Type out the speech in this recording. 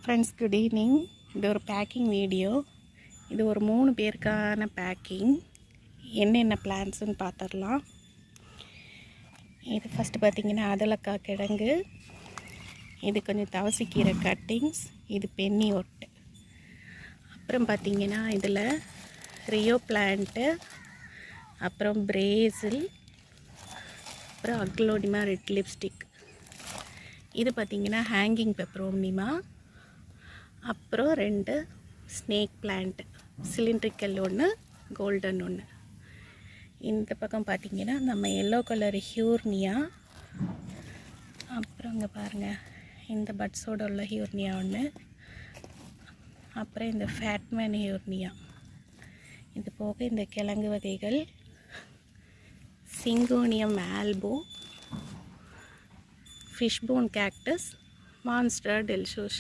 Friends, good evening. இது ஒரு packing video. இது ஒரு 3 பேருக்கான பேக்கிங். என்னென்ன பிளான்ட்ஸுன்னு பார்த்துடலாம். இது ஃபஸ்ட்டு பார்த்திங்கன்னா அதலக்காய் கிழங்கு, இது கொஞ்சம் தவசிக்கீரை கட்டிங்ஸ், இது பென்னி ஒட்டு. அப்புறம் பார்த்திங்கன்னா இதில் ரியோ பிளான்ட்டு, அப்புறம் பிரேசில், அப்புறம் அக்லோனிமா ரெட் லிப்ஸ்டிக். இது பார்த்திங்கன்னா ஹேங்கிங் பெப்ரோனிமா. அப்புறம் 2 ஸ்னேக் பிளான்ட், சிலிண்ட்ரிக்கல் ஒன்று, கோல்டன் ஒன்று. இந்த பக்கம் பார்த்திங்கன்னா நம்ம எல்லோ கலர் ஹியூர்னியா. அப்புறம் இங்கே பாருங்கள், இந்த பட்ஸோட உள்ள ஹியூர்னியா ஒன்று. அப்புறம் இந்த ஃபேட்மேன் ஹியூர்னியா. இது போக இந்த கிழங்கு வகைகள் சிங்கோனியம் ஆல்போ, ஃபிஷ்போன் கேக்டஸ், மான்ஸ்டர் டெல்சோசி.